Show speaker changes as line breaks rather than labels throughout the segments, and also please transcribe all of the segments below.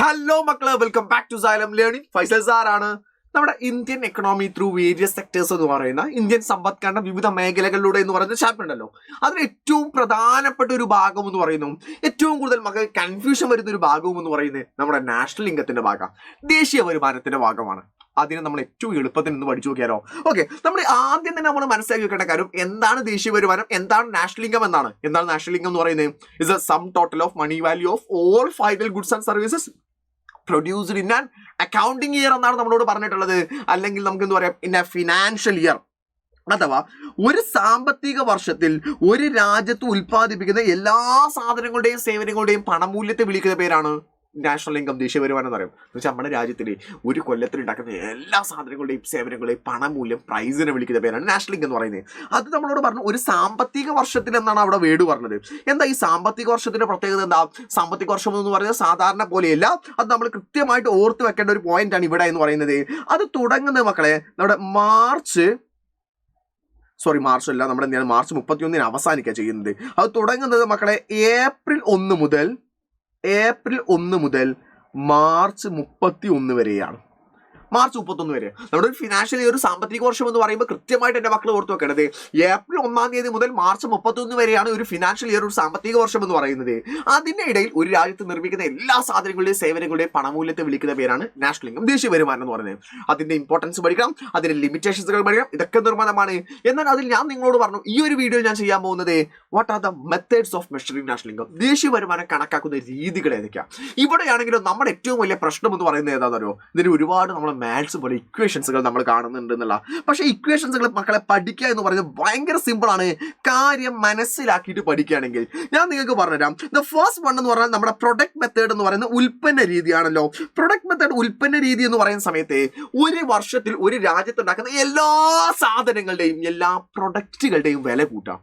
Hello മക്കളെ, welcome back to Xylem learning. Faisal സാറാണ്. നമ്മുടെ Indian economy through various sectors എന്ന് പറയുന്ന ഇന്ത്യൻ സമ്പദ്ഘടന വിവിധ മേഖലകളിലൂടെ എന്ന് പറയുന്ന ചാപ്റ്റർ ഉണ്ടല്ലോ, അതിൽ ഏറ്റവും പ്രധാനപ്പെട്ട ഒരു ഭാഗം എന്ന് പറയുന്നു, ഏറ്റവും കൂടുതൽ മക്കൾ കൺഫ്യൂഷൻ വരുന്ന ഒരു ഭാഗവും എന്ന് പറയുന്നത് നമ്മുടെ നാഷണൽ ഇൻകത്തിന്റെ ഭാഗം, ദേശീയ വരുമാനത്തിന്റെ ഭാഗമാണ്. അതിനെ നമ്മൾ ഏറ്റവും എളുപ്പത്തിൽ നിന്ന് പഠിച്ചു നോക്കിയാലോ? ഓക്കെ, നമ്മൾ ആദ്യം തന്നെ നമ്മൾ മനസ്സിലാക്കി വെക്കേണ്ട കാര്യം എന്താണ് ദേശീയ വരുമാനം, എന്താണ് നാഷണൽ ഇൻകം എന്നാണ്. എന്താണ് നാഷണൽ ഇൻകം എന്ന് പറയുന്നത്? Is a sum total of money value of all final goods and services produced in an accounting year എന്നാണ് നമ്മളോട് പറഞ്ഞിട്ടുള്ളത്. അല്ലെങ്കിൽ നമുക്ക് എന്ത് പറയാം, ഇൻ എ ഫിനാൻഷ്യൽ ഇയർ. അഥവാ ഒരു സാമ്പത്തിക വർഷത്തിൽ ഒരു രാജ്യത്ത് ഉൽപ്പാദിപ്പിക്കുന്ന എല്ലാ സാധനങ്ങളുടെയും സേവനങ്ങളുടെയും പണമൂല്യത്തെ വിളിക്കുന്ന പേരാണ് നാഷണൽ ഇൻകം, ദേശീയ വരുമാനം എന്ന് പറയും. എന്ന് വെച്ചാൽ നമ്മുടെ രാജ്യത്തിലെ ഒരു കൊല്ലത്തിൽ ഉണ്ടാക്കുന്ന എല്ലാ സാധനങ്ങളുടെയും സേവനങ്ങളുടെയും പണമൂല്യം, പ്രൈസിനെ വിളിക്കുന്ന പേരാണ് നാഷണൽ ഇൻകം എന്ന് പറയുന്നത്. അത് നമ്മളോട് പറഞ്ഞു ഒരു സാമ്പത്തിക വർഷത്തിൽ എന്നാണ് അവിടെ വേർഡ് പറഞ്ഞത്. എന്താ ഈ സാമ്പത്തിക വർഷത്തിന്റെ പ്രത്യേകത? എന്താ സാമ്പത്തിക വർഷം എന്ന് പറയുന്നത് സാധാരണ പോലെയല്ല. അത് നമ്മൾ കൃത്യമായിട്ട് ഓർത്ത് വെക്കേണ്ട ഒരു പോയിന്റ് ആണ് ഇവിടെ എന്ന് പറയുന്നത്. അത് തുടങ്ങുന്നത് മക്കളെ നമ്മുടെ മാർച്ച് അല്ല, നമ്മുടെ മാർച്ച് 31 അവസാനിക്കുക ചെയ്യുന്നത്. അത് തുടങ്ങുന്നത് മക്കളെ ഏപ്രിൽ 1 മുതൽ മാർച്ച് 31 വരെയാണ്. മാർച്ച് 31 വരെ നമ്മുടെ ഒരു ഫിനാൻഷ്യൽ ഇയർ, ഒരു സാമ്പത്തിക വർഷം എന്ന് പറയുമ്പോൾ കൃത്യമായിട്ട് എൻ്റെ മക്കൾ ഓർത്ത് വെക്കേണ്ടത് ഏപ്രിൽ 1 മുതൽ മാർച്ച് 31 വരെയാണ് ഒരു ഫിനാൻഷ്യൽ ഇയർ, ഒരു സാമ്പത്തിക വർഷം എന്ന് പറയുന്നത്. അതിൻ്റെ ഇടയിൽ ഒരു രാജ്യത്ത് നിർമ്മിക്കുന്ന എല്ലാ സാധനങ്ങളുടെയും സേവനങ്ങളുടെയും പണമൂല്യത്തെ വിളിക്കുന്ന പേരാണ് നാഷണൽ ഇൻകം, ദേശീയ വരുമാനം എന്ന് പറയുന്നത്. അതിൻ്റെ ഇമ്പോർട്ടൻസ് പഠിക്കണം, അതിൻ്റെ ലിമിറ്റേഷൻസുകൾ പഠിക്കണം, ഇതൊക്കെ നിർബന്ധമാണ്. എന്നാൽ അതിൽ ഞാൻ നിങ്ങളോട് പറഞ്ഞു, ഈ ഒരു വീഡിയോ ഞാൻ ചെയ്യാൻ പോകുന്നത് what are the methods of measuring national income, ദേശീയ വരുമാനം കണക്കാക്കുന്ന രീതികൾ ഏതൊക്കെയാണ്. ഇവിടെയാണെങ്കിലും നമ്മുടെ ഏറ്റവും വലിയ പ്രശ്നം എന്ന് പറയുന്നത് ഏതാണെന്നറിയോ? ഇതിന് ഒരുപാട് നമ്മൾ മാത്സ് പോലെ ഇക്വേഷൻസുകൾ നമ്മൾ കാണുന്നുണ്ട് എന്നുള്ള. പക്ഷേ ഇക്വേഷൻസുകൾ മക്കളെ പഠിക്കുക എന്ന് പറയുന്നത് ഭയങ്കര സിമ്പിളാണ്. കാര്യം മനസ്സിലാക്കിയിട്ട് പഠിക്കുകയാണെങ്കിൽ ഞാൻ നിങ്ങൾക്ക് പറഞ്ഞുതരാം. ദ ഫസ്റ്റ് വൺ എന്ന് പറഞ്ഞാൽ നമ്മുടെ പ്രൊഡക്റ്റ് മെത്തേഡ് എന്ന് പറയുന്ന ഉൽപ്പന്ന രീതിയാണല്ലോ. പ്രൊഡക്റ്റ് മെത്തേഡ്, ഉൽപ്പന്ന രീതി എന്ന് പറയുന്ന സമയത്ത് ഒരു വർഷത്തിൽ ഒരു രാജ്യത്ത് ഉണ്ടാക്കുന്ന എല്ലാ സാധനങ്ങളുടെയും എല്ലാ പ്രൊഡക്റ്റുകളുടെയും വില കൂട്ടാം.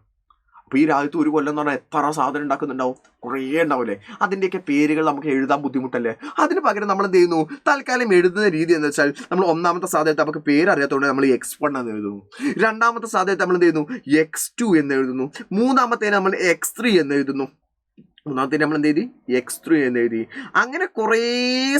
അപ്പോൾ ഈ രാജ്യത്ത് ഒരു കൊല്ലം എന്ന് പറഞ്ഞാൽ എത്ര സാധനം ഉണ്ടാക്കുന്നുണ്ടാവും? കുറേ ഉണ്ടാവില്ലേ? അതിൻ്റെയൊക്കെ പേരുകൾ നമുക്ക് എഴുതാൻ ബുദ്ധിമുട്ടല്ലേ? അതിന് പകരം നമ്മൾ എന്ത് ചെയ്യുന്നു, തൽക്കാലം എഴുതുന്ന രീതി എന്ന് വെച്ചാൽ നമ്മൾ ഒന്നാമത്തെ സാധനത്തെ നമുക്ക് പേരറിയാത്തതുകൊണ്ട് നമ്മൾ X1 എന്ന് എഴുതുന്നു. രണ്ടാമത്തെ സാധനത്തെ നമ്മൾ എന്ത് ചെയ്യുന്നു, X2 എന്ന് എഴുതുന്നു. മൂന്നാമത്തേന് നമ്മൾ X3 എന്ന് എഴുതുന്നു. മൂന്നാമത്തെ നമ്മൾ എന്ത് എഴുതി, X3 എന്ന് എഴുതി. അങ്ങനെ കുറേ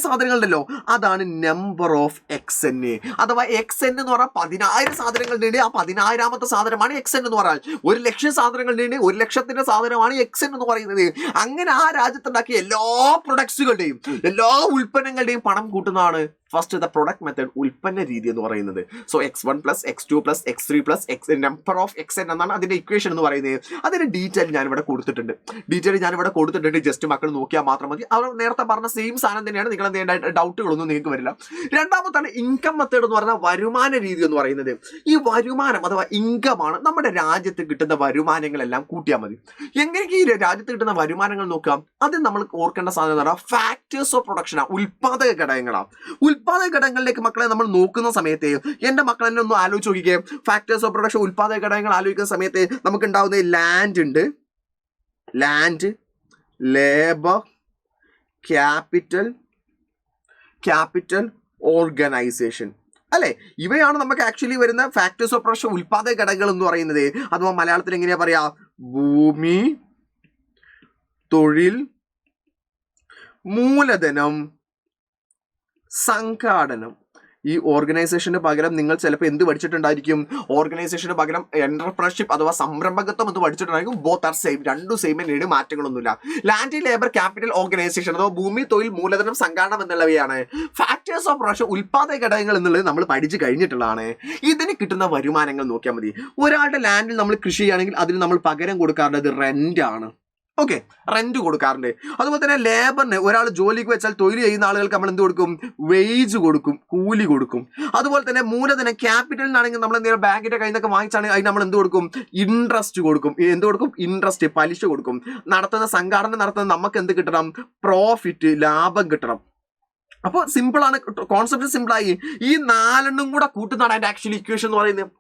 സാധനങ്ങളുണ്ടല്ലോ, അതാണ് നമ്പർ ഓഫ് XN. അഥവാ XN എന്ന് പറഞ്ഞാൽ 10,000 സാധനങ്ങളുണ്ട്. ആ 10,000ാമത്തെ സാധനമാണ് XN എന്ന് പറഞ്ഞാൽ. 1,00,000 സാധനങ്ങളുണ്ട്, 1,00,000ത്തിന്റെ സാധനമാണ് XN എന്ന് പറയുന്നത്. അങ്ങനെ ആ രാജ്യത്തുണ്ടാക്കിയ എല്ലാ പ്രൊഡക്ട്സുകളുടെയും എല്ലാ ഉൽപ്പന്നങ്ങളുടെയും പണം കൂട്ടുന്നതാണ് ഫസ്റ്റ് ദ പ്രൊഡക്റ്റ് മെത്തേഡ്, ഉൽപ്പന്ന രീതി എന്ന് പറയുന്നത്. So X1 + X2 + X3 + number of XN എന്നാണ് അതിന്റെ ഇക്വേഷൻ എന്ന് പറയുന്നത്. അതിന്റെ ഡീറ്റെയിൽ ഞാനിവിടെ കൊടുത്തിട്ടുണ്ട്. ജസ്റ്റ് മക്കൾ നോക്കിയാൽ മാത്രം മതി. അവർ നേരത്തെ പറഞ്ഞ സെയിം സാധനം തന്നെയാണ്. നിങ്ങൾ എന്തെങ്കിലും ഡൗട്ടുകളൊന്നും നിങ്ങൾക്ക് വരില്ല. രണ്ടാമത്താണ് ഇൻകം മെത്തേഡ് എന്ന് പറഞ്ഞാൽ വരുമാന രീതി എന്ന് പറയുന്നത്. ഈ വരുമാനം അഥവാ ഇൻകമാണ് നമ്മുടെ രാജ്യത്ത് കിട്ടുന്ന വരുമാനങ്ങളെല്ലാം കൂട്ടിയാൽ മതി. എങ്ങനെയൊക്കെ ഈ രാജ്യത്ത് കിട്ടുന്ന വരുമാനങ്ങൾ നോക്കാം? അത് നമ്മൾ ഓർക്കേണ്ട സാധനം എന്ന് പറഞ്ഞാൽ ഫാക്ടേഴ്സ് ഓഫ് പ്രൊഡക്ഷനാണ്, ഉൽപ്പാദക ഘടകങ്ങളാണ്. ഉൽപ്പാദക ഘടകങ്ങളിലേക്ക് മക്കളെ നമ്മൾ നോക്കുന്ന സമയത്ത് എൻ്റെ മക്കളെ ഒന്ന് ആലോചിച്ച് നോക്കിക്കേ. ഫാക്ടേഴ്സ് ഓഫ് പ്രൊഡക്ഷൻ, ഉൽപ്പാദക ഘടകങ്ങൾ ആലോചിക്കുന്ന സമയത്ത് നമുക്ക് ഉണ്ടാവുന്ന ലാൻഡ് ഉണ്ട്, ലാൻഡ്, ലേബർ, ക്യാപിറ്റൽ, ഓർഗനൈസേഷൻ അല്ലെ? ഇവയാണ് നമുക്ക് ആക്ച്വലി വരുന്ന ഫാക്ടേഴ്സ് ഓഫ് പ്രൊഡക്ഷൻ, ഉൽപ്പാദക ഘടകങ്ങൾ എന്ന് പറയുന്നത്. അഥവാ മലയാളത്തിൽ എങ്ങനെയാ പറയാ? ഭൂമി, തൊഴിൽ, മൂലധനം, സംഘാടനം. ഈ ഓർഗനൈസേഷന് പകരം നിങ്ങൾ ചിലപ്പോൾ എന്ത് പഠിച്ചിട്ടുണ്ടായിരിക്കും? ഓർഗനൈസേഷന് പകരം എന്റർപ്രണർഷിപ്പ് അഥവാ സംരംഭകത്വം എന്ന് പഠിച്ചിട്ടുണ്ടായിരിക്കും. ബോത്ത് ആർ സെയിം, രണ്ടും സെയിം തന്നെയാണ്, മാറ്റങ്ങളൊന്നുമില്ല. ലാൻഡ്, ലേബർ, ക്യാപിറ്റൽ, ഓർഗനൈസേഷൻ അഥവാ ഭൂമി, തൊഴിൽ, മൂലധനം, സംഘാടനം എന്നുള്ളവയാണ് ഫാക്ടേഴ്സ് ഓഫ് പ്രൊഡക്ഷൻ, ഉൽപ്പാദക ഘടകങ്ങൾ എന്നുള്ളത് നമ്മൾ പഠിച്ചു കഴിഞ്ഞിട്ടുള്ളതാണ്. ഇതിന് കിട്ടുന്ന വരുമാനങ്ങൾ നോക്കിയാൽ മതി. ഒരാളുടെ ലാൻഡിൽ നമ്മൾ കൃഷി ചെയ്യുകയാണെങ്കിൽ അതിന് നമ്മൾ പകരം കൊടുക്കാറുള്ളത് റെന്റ് ആണ്. ഓക്കെ, റെന്റ് കൊടുക്കാറുണ്ട്. അതുപോലെ തന്നെ ലേബറിന് ഒരാൾ ജോലിക്ക് വെച്ചാൽ തൊഴിൽ ചെയ്യുന്ന ആളുകൾക്ക് നമ്മൾ എന്ത് കൊടുക്കും? വേജ് കൊടുക്കും, കൂലി കൊടുക്കും. അതുപോലെ തന്നെ മൂലധനം, ക്യാപിറ്റലിനാണെങ്കിൽ നമ്മൾ എന്തെങ്കിലും ബാങ്കിന്റെ കയ്യിൽ നിന്നൊക്കെ വാങ്ങിച്ചാണെങ്കിൽ അതിന് നമ്മൾ എന്ത് കൊടുക്കും? ഇൻട്രസ്റ്റ് കൊടുക്കും. ഇൻട്രസ്റ്റ്, പലിശ കൊടുക്കും. സംഘാടനം നടത്തുന്ന നമുക്ക് എന്ത് കിട്ടണം? പ്രോഫിറ്റ്, ലാഭം കിട്ടണം. അപ്പോൾ സിമ്പിളാണ്, കോൺസെപ്റ്റ് സിമ്പിളായി. ഈ 4 കൂടെ കൂട്ടുന്നതാണ് അതിന്റെ ആക്ച്വലി ഇക്വേഷൻ എന്ന് പറയുന്നത്.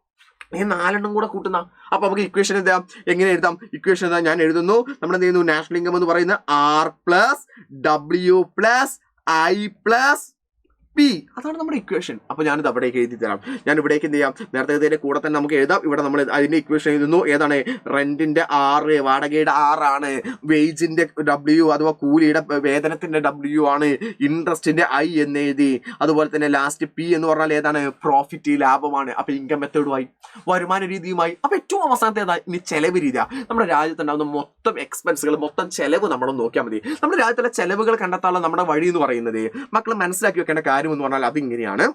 ഈ 4 കൂടെ കൂട്ടുന്ന. അപ്പൊ നമുക്ക് ഇക്വേഷൻ എഴുതാം. എങ്ങനെ എഴുതാം? ഇക്വേഷൻ ഞാൻ എഴുതുന്നു. നമ്മൾ എന്ത് ചെയ്യുന്നു? നാഷണൽ ഇൻകം എന്ന് പറയുന്നത് R + W + I + പി, അതാണ് നമ്മുടെ ഇക്വേഷൻ. അപ്പോൾ ഞാനിത് അവിടേക്ക് എഴുതി തരാം. ഞാൻ ഇവിടേക്ക് എന്ത് ചെയ്യാം, നേരത്തെ ഇതിന്റെ കൂടെ തന്നെ നമുക്ക് എഴുതാം. ഇവിടെ നമ്മൾ അതിന്റെ ഇക്വേഷൻ എഴുതുന്നു. ഏതാണ്? റെന്റിന്റെ R, വാടകയുടെ R ആണ്, വേജിന്റെ W അഥവാ കൂലിയുടെ വേതനത്തിന്റെ W ആണ്, ഇൻട്രസ്റ്റിന്റെ I എന്ന് എഴുതി. അതുപോലെ തന്നെ ലാസ്റ്റ് P എന്ന് പറഞ്ഞാൽ ഏതാണ്? പ്രോഫിറ്റ്, ലാഭമാണ്. അപ്പൊ ഇൻകം മെത്തേഡുമായി, വരുമാന രീതിയുമായി. അപ്പൊ ഏറ്റവും അവസാനത്തെ ഏതാ? ഇനി ചെലവ് രീതിയാണ്. നമ്മുടെ രാജ്യത്തുണ്ടാകുന്ന മൊത്തം എക്സ്പെൻസുകൾ, മൊത്തം ചെലവ് നമ്മൾ നോക്കിയാൽ മതി. നമ്മുടെ രാജ്യത്തുള്ള ചെലവുകൾ കണ്ടെത്താനുള്ള നമ്മുടെ വഴി എന്ന് പറയുന്നത്, മക്കൾ മനസ്സിലാക്കി വെക്കേണ്ട കാര്യം എന്ന് പറഞ്ഞാൽ അതിങ്ങനെയാണ്.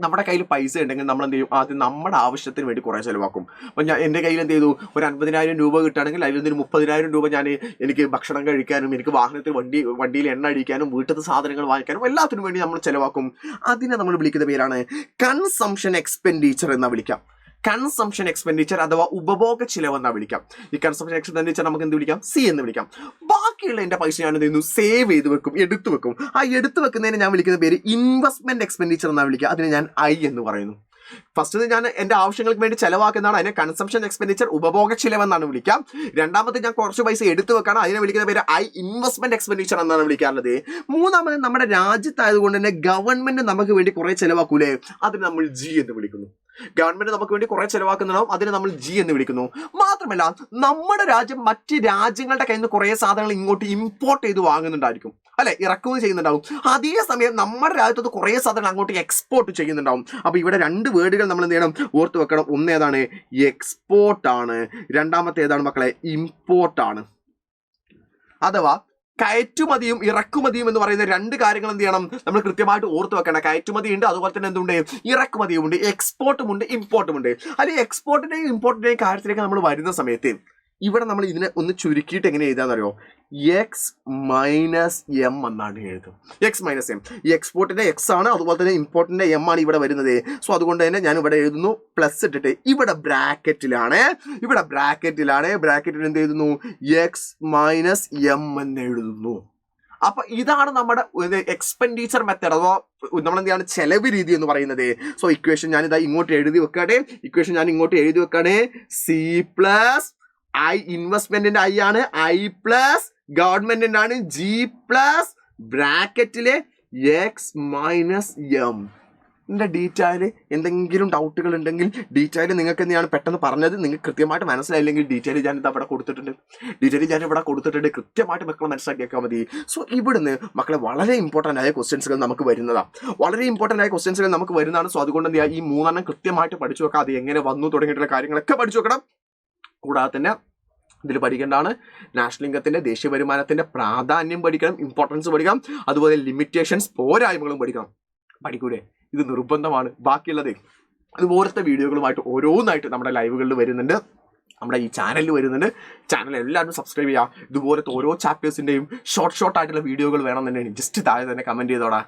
നമ്മുടെ കയ്യിൽ പൈസ ഉണ്ടെങ്കിൽ നമ്മൾ എന്ത് ചെയ്യും? ആദ്യം നമ്മുടെ ആവശ്യത്തിന് വേണ്ടി കുറേ ചിലവാക്കും. അപ്പം എൻ്റെ കയ്യിൽ എന്ത് ചെയ്തു? ഒരു 50,000 രൂപ കിട്ടുകയാണെങ്കിൽ അതിൽ നിന്നൊരു 30,000 രൂപ ഞാൻ എനിക്ക് ഭക്ഷണം കഴിക്കാനും, എനിക്ക് വാഹനത്തിൽ വണ്ടിയിൽ എണ്ണ അടിക്കാനും, വീട്ടിലത്തെ സാധനങ്ങൾ വാങ്ങിക്കാനും എല്ലാത്തിനും വേണ്ടി നമ്മൾ ചിലവാക്കും. അതിനെ നമ്മൾ വിളിക്കുന്ന പേരാണ് കൺസംഷൻ എക്സ്പെൻഡിച്ചർ എന്ന് വിളിക്കാം. കൺസംഷൻ എക്സ്പെൻഡിച്ചർ അഥവാ ഉപഭോഗ ചിലവ് എന്നാ വിളിക്കാം. ഈ കൺസംഷൻ എക്സ്പെൻഡിച്ചർ നമുക്ക് എന്ത് വിളിക്കാം? സി എന്ന് വിളിക്കാം. ബാക്കിയുള്ള എൻ്റെ പൈസ ഞാൻ എന്ത് ചെയ്യുന്നു? സേവ് ചെയ്ത് വെക്കും, എടുത്തു വെക്കും. ആ എടുത്തു വെക്കുന്നതിന് ഞാൻ വിളിക്കുന്ന പേര് ഇൻവെസ്റ്റ്മെന്റ് എക്സ്പെൻഡിച്ചർ എന്നാ വിളിക്കുക. അതിന് ഞാൻ I എന്ന് പറയുന്നു. ഫസ്റ്റ് ഞാൻ എൻ്റെ ആവശ്യങ്ങൾക്ക് വേണ്ടി ചെലവാക്കുന്നതാണ്, അതിനെ കൺസംഷൻ എക്സ്പെൻഡിച്ചർ ഉപഭോഗ ചിലവെന്നാണ് വിളിക്കാം. രണ്ടാമത് ഞാൻ കുറച്ച് പൈസ എടുത്തു വെക്കാണ്, അതിനെ വിളിക്കുന്ന പേര് ഇൻവെസ്റ്റ്മെന്റ് എക്സ്പെൻഡിച്ചർ എന്നാണ് വിളിക്കാറുള്ളത്. മൂന്നാമത് നമ്മുടെ രാജ്യത്തായതുകൊണ്ട് തന്നെ ഗവൺമെന്റ് നമുക്ക് വേണ്ടി കുറെ ചെലവാക്കൂലേ, അതിന് നമ്മൾ G എന്ന് വിളിക്കുന്നു. ഗവൺമെന്റ് നമുക്ക് വേണ്ടി കുറെ ചെലവാക്കുന്നുണ്ടാവും, അതിനെ നമ്മൾ G എന്ന് വിളിക്കുന്നു. മാത്രമല്ല നമ്മുടെ രാജ്യം മറ്റ് രാജ്യങ്ങളുടെ കയ്യിൽ നിന്ന് കുറെ സാധനങ്ങൾ ഇങ്ങോട്ട് ഇമ്പോർട്ട് ചെയ്ത് വാങ്ങുന്നുണ്ടായിരിക്കും, അല്ലെ, ഇറക്കുകയും ചെയ്യുന്നുണ്ടാവും. അതേസമയം നമ്മുടെ രാജ്യത്ത് കുറെ സാധനങ്ങൾ അങ്ങോട്ട് എക്സ്പോർട്ട് ചെയ്യുന്നുണ്ടാവും. അപ്പൊ ഇവിടെ രണ്ട് വേർഡുകൾ നമ്മൾ എന്ത് ചെയ്യണം? ഓർത്ത് വെക്കണം. ഒന്ന് ഏതാണ്? എക്സ്പോർട്ട് ആണ്. രണ്ടാമത്തെ ഏതാണ് മക്കളെ? ഇമ്പോർട്ട് ആണ്. അഥവാ കയറ്റുമതിയും ഇറക്കുമതിയും എന്ന് പറയുന്ന രണ്ട് കാര്യങ്ങൾ എന്ത് ചെയ്യണം? നമ്മൾ കൃത്യമായിട്ട് ഓർത്ത് വെക്കണം. കയറ്റുമതി ഉണ്ട്, അതുപോലെ തന്നെ എന്തുണ്ട്? ഇറക്കുമതിയും ഉണ്ട്, എക്സ്പോർട്ടും ഉണ്ട്, ഇമ്പോർട്ടും ഉണ്ട്. അല്ലെങ്കിൽ എക്സ്പോർട്ടിന്റെയും ഇമ്പോർട്ടിന്റെയും കാര്യത്തിലേക്ക് നമ്മൾ വരുന്ന സമയത്ത് ഇവിടെ നമ്മൾ ഇതിനെ ഒന്ന് ചുരുക്കിയിട്ട് എങ്ങനെ എഴുതാന്നറിയോ? എക്സ് മൈനസ് എം എന്നാണ് എഴുതും. X minus M. ഈ എക്സ്പോർട്ടിന്റെ എക്സ് ആണ്, അതുപോലെ തന്നെ ഇമ്പോർട്ടിന്റെ എം ആണ് ഇവിടെ വരുന്നത്. സോ അതുകൊണ്ട് തന്നെ ഞാൻ ഇവിടെ എഴുതുന്നു പ്ലസ് ഇട്ടിട്ട്. ഇവിടെ ബ്രാക്കറ്റിലാണ് ബ്രാക്കറ്റിൽ എന്ത് എഴുതുന്നു? എക്സ് മൈനസ് എം എന്ന് എഴുതുന്നു. അപ്പൊ ഇതാണ് നമ്മുടെ എക്സ്പെൻഡിച്ചർ മെത്തേഡ് അഥവാ നമ്മൾ എന്ത് ചെയ്യാണ്? ചെലവ് രീതി എന്ന് പറയുന്നത്. സോ ഇക്വേഷൻ ഞാൻ ഇതാ ഇങ്ങോട്ട് എഴുതി വെക്കാണ്. സി പ്ലസ് I, ഇൻവെസ്റ്റ്മെന്റിന്റെ I ആണ്, I പ്ലസ് ഗവൺമെന്റിന്റെ ആണ്, G പ്ലസ് ബ്രാക്കറ്റിലെ എക്സ് മൈനസ് എം. ഇതിന്റെ ഡീറ്റെയിൽ എന്തെങ്കിലും ഡൗട്ടുകൾ ഉണ്ടെങ്കിൽ ഡീറ്റെയിൽ നിങ്ങൾക്ക് എന്താണ് പെട്ടെന്ന് പറഞ്ഞത് നിങ്ങൾക്ക് കൃത്യമായിട്ട് മനസ്സിലായില്ലെങ്കിൽ ഡീറ്റെയിൽ ഞാൻ ഇവിടെ കൊടുത്തിട്ടുണ്ട്. കൃത്യമായിട്ട് മക്കളെ മനസ്സിലാക്കിയേക്കാൻ മതി. സോ ഇവിടുന്ന് മക്കളെ വളരെ ഇമ്പോർട്ടൻ്റ് ആയ ക്വസ്റ്റ്യൻസുകൾ നമുക്ക് വരുന്നതാണ്. സോ അതുകൊണ്ട് എന്ത് ചെയ്യുക? ഈ 3 എണ്ണം കൃത്യമായിട്ട് പഠിച്ചു വെക്കാം. അത് എങ്ങനെ വന്നു തുടങ്ങിയിട്ടുള്ള കാര്യങ്ങളൊക്കെ പഠിച്ചു വെക്കണം. കൂടാതെ തന്നെ ഇതിൽ പഠിക്കേണ്ടതാണ് നാഷണൽ ഇൻകത്തിന്റെ, ദേശീയ വരുമാനത്തിന്റെ പ്രാധാന്യം പഠിക്കണം, ഇമ്പോർട്ടൻസ് പഠിക്കണം, അതുപോലെ ലിമിറ്റേഷൻസ്, പോരായ്മകളും പഠിക്കൂലേ? ഇത് നിർബന്ധമാണ്. ബാക്കിയുള്ളത് അതുപോലത്തെ വീഡിയോകളുമായിട്ട് ഓരോന്നായിട്ട് നമ്മുടെ ലൈവുകളിൽ വരുന്നുണ്ട്, നമ്മുടെ ഈ ചാനലിൽ വരുന്നുണ്ട്. ചാനൽ എല്ലാവരും സബ്സ്ക്രൈബ് ചെയ്യുക. ഇതുപോലത്തെ ഓരോ ചാപ്റ്റേഴ്സിന്റെയും ഷോർട്ട് ആയിട്ടുള്ള വീഡിയോകൾ വേണമെന്നുണ്ടെങ്കിൽ ജസ്റ്റ് താഴെ തന്നെ കമന്റ് ചെയ്തോടാ.